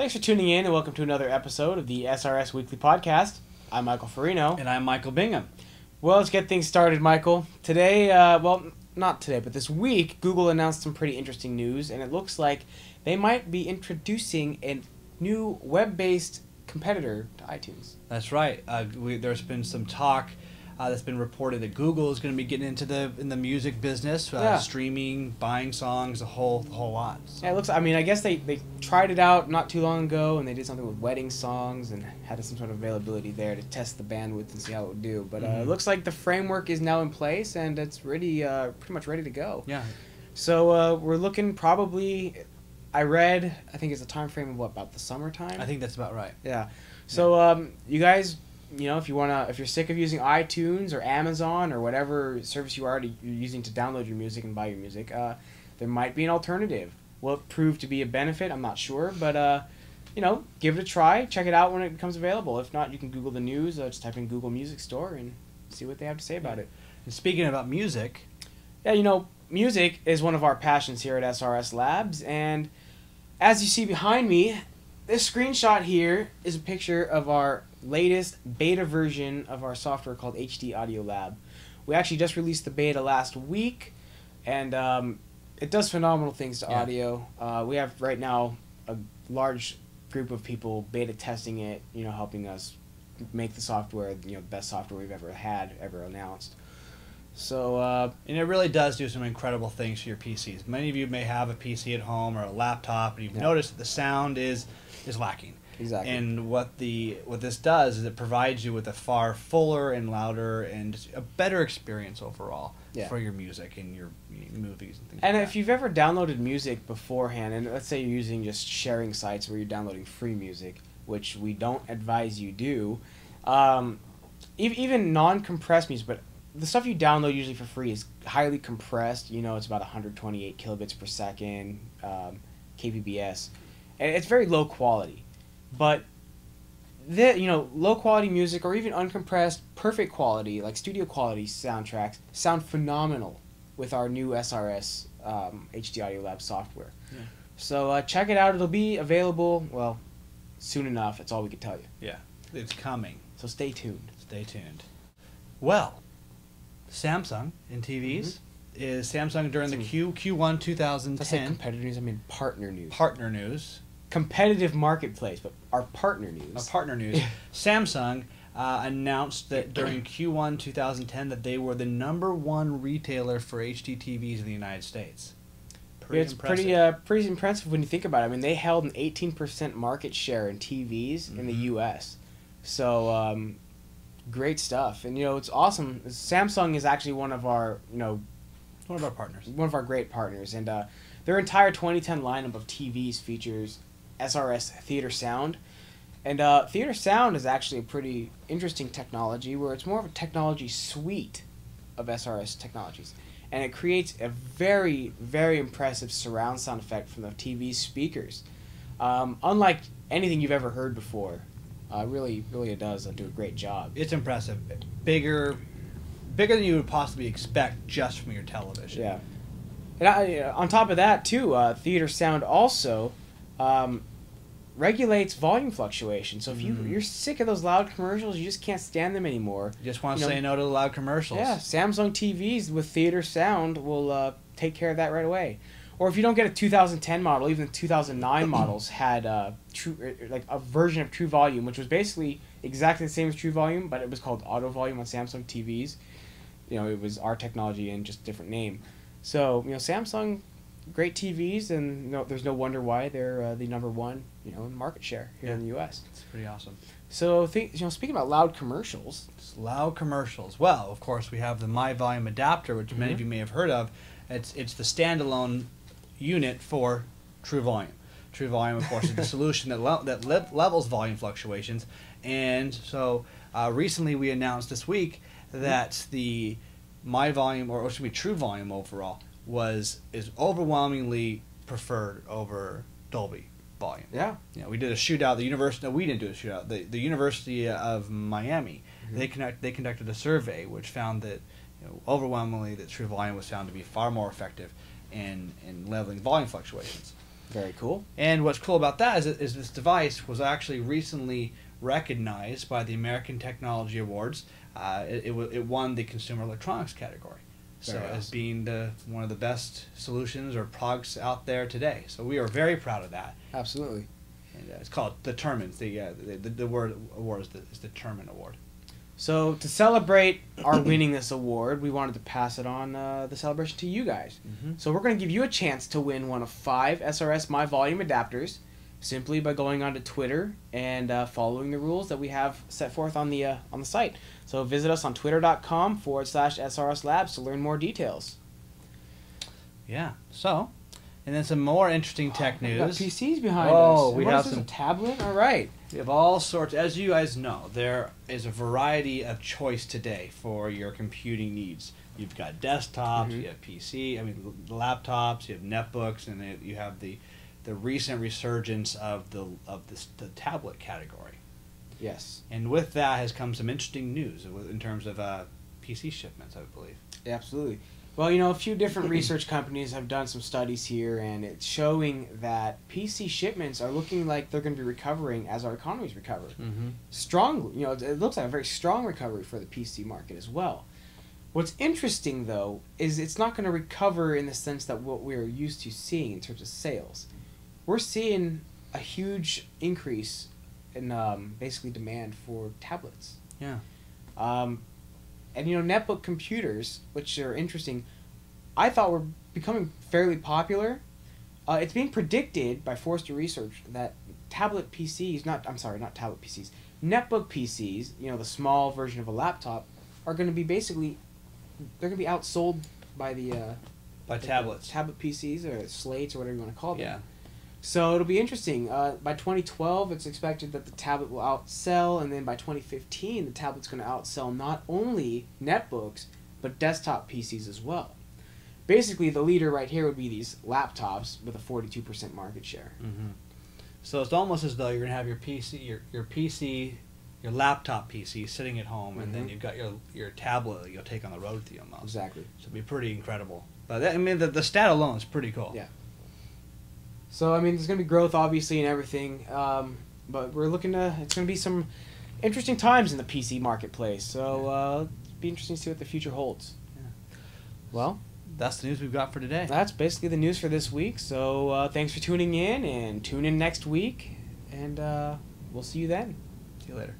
Thanks for tuning in and welcome to another episode of the SRS Weekly Podcast. I'm Michael Farino. And I'm Michael Bingham. Well, let's get things started, Michael. Today, not today, but this week, Google announced some pretty interesting news, and it looks like they might be introducing a new web-based competitor to iTunes. That's right. There's been some talk that's been reported that Google is going to be getting into the music business, streaming, buying songs, a whole lot. So. Yeah, it looks. I mean, I guess they tried it out not too long ago, and they did something with wedding songs and had some sort of availability there to test the bandwidth and see how it would do. But it looks like the framework is now in place and it's pretty much ready to go. Yeah. So we're looking probably. I think it's a time frame of about the summertime. I think that's about right. Yeah. So you guys. If you're sick of using iTunes or Amazon or whatever service you're using to download your music and buy your music, there might be an alternative. Will it prove to be a benefit? I'm not sure, but give it a try. Check it out when it becomes available. If not, you can Google the news. Just type in Google Music Store and see what they have to say about it. And speaking about music, music is one of our passions here at SRS Labs, and as you see behind me, this screenshot here is a picture of our latest beta version of our software called HD Audio Lab. We actually just released the beta last week, and it does phenomenal things to audio. We have right now a large group of people beta testing it, helping us make the software, the best software we've ever announced. So, and it really does do some incredible things to your PCs. Many of you may have a PC at home or a laptop, and you've noticed that the sound is lacking. Exactly. And what this does is it provides you with a far fuller and louder and just a better experience overall for your music and your movies and things and like if you've ever downloaded music beforehand, and let's say you're using just sharing sites where you're downloading free music, which we don't advise you do, even non-compressed music, but the stuff you download usually for free is highly compressed. It's about 128 kilobits per second, kbps, and it's very low quality. But low quality music or even uncompressed, perfect quality, like studio quality soundtracks sound phenomenal with our new SRS HD Audio Lab software. Yeah. So check it out. It'll be available, soon enough. That's all we can tell you. Yeah, it's coming. So stay tuned. Stay tuned. Well, Samsung in TVs is Samsung during the Q1 2010. Let's say competitor news. I mean partner news. Partner news. Competitive marketplace, but our partner news. Samsung announced that during Q1 2010 that they were the #1 retailer for HD TVs in the United States. It's pretty impressive when you think about it. I mean, they held an 18% market share in TVs in the U.S. So great stuff, and it's awesome. Samsung is actually one of our partners, one of our great partners, and their entire 2010 lineup of TVs features SRS Theater Sound. And Theater Sound is actually a pretty interesting technology where it's more of a technology suite of SRS technologies. And it creates a very, very impressive surround sound effect from the TV speakers. Unlike anything you've ever heard before. Really it does do a great job. It's impressive. Bigger than you would possibly expect just from your television. Yeah. And on top of that, too, Theater Sound also regulates volume fluctuation. So if you're sick of those loud commercials, you just can't stand them anymore. You just want to say no to the loud commercials. Yeah, Samsung TVs with Theater Sound will take care of that right away. Or if you don't get a 2010 model, even the 2009 models had a version of True Volume, which was basically exactly the same as True Volume, but it was called Auto Volume on Samsung TVs. It was our technology and just a different name. So, Samsung, great TVs, and there's no wonder why they're the #1, in market share here in the U.S. It's pretty awesome. So, speaking about loud commercials. Loud commercials. Well, of course, we have the MyVolume Adapter, which many of you may have heard of. It's the standalone unit for True Volume. True Volume, of course, is the solution that levels volume fluctuations. And so recently we announced this week that the MyVolume, or should be True Volume overall, is overwhelmingly preferred over Dolby Volume. Yeah. We did a shootout. We didn't do a shootout. The University of Miami, they conducted a survey which found that overwhelmingly that True Volume was found to be far more effective in leveling volume fluctuations. Very cool. And what's cool about that is this device was actually recently recognized by the American Technology Awards. It won the consumer electronics category. So Very as awesome. being one of the best solutions or products out there today. So we are very proud of that. Absolutely. And it's called Determined. The word award is the Determined Award. So to celebrate our winning this award, we wanted to pass it on the celebration to you guys. Mm-hmm. So we're going to give you a chance to win one of 5 SRS MyVolume adapters simply by going onto Twitter and following the rules that we have set forth on the site. So visit us on twitter.com/SRS Labs to learn more details. Yeah. So, and then some more interesting tech We've got news. PCs behind us. Oh, And we what have is this, some a tablet? All right. We have all sorts. As you guys know, there is a variety of choice today for your computing needs. You've got desktops, you have PC, laptops, you have netbooks, and you have the recent resurgence of the tablet category. Yes. And with that has come some interesting news in terms of PC shipments, I believe. Yeah, absolutely. Well, a few different research companies have done some studies here, and it's showing that PC shipments are looking like they're going to be recovering as our economies recover. Mm-hmm. Strongly, it looks like a very strong recovery for the PC market as well. What's interesting, though, is it's not going to recover in the sense that what we're used to seeing in terms of sales. We're seeing a huge increase in basically demand for tablets. Yeah. And netbook computers, which are interesting, I thought were becoming fairly popular. It's being predicted by Forrester Research that tablet PCs, not tablet PCs, netbook PCs, the small version of a laptop, are going to be they're going to be outsold by By tablets. tablet PCs or slates or whatever you want to call them. Yeah. So it'll be interesting. By 2012, it's expected that the tablet will outsell, and then by 2015, the tablet's going to outsell not only netbooks, but desktop PCs as well. Basically, the leader right here would be these laptops with a 42% market share. Mm-hmm. So it's almost as though you're going to have your PC, your PC, your laptop PC sitting at home, and then you've got your tablet that you'll take on the road with you almost. Exactly. So it'd be pretty incredible. But the stat alone is pretty cool. Yeah. So, there's going to be growth, obviously, and everything, but it's going to be some interesting times in the PC marketplace, so it'll be interesting to see what the future holds. Yeah. Well, that's the news we've got for today. that's basically the news for this week, so thanks for tuning in, and tune in next week, and we'll see you then. See you later.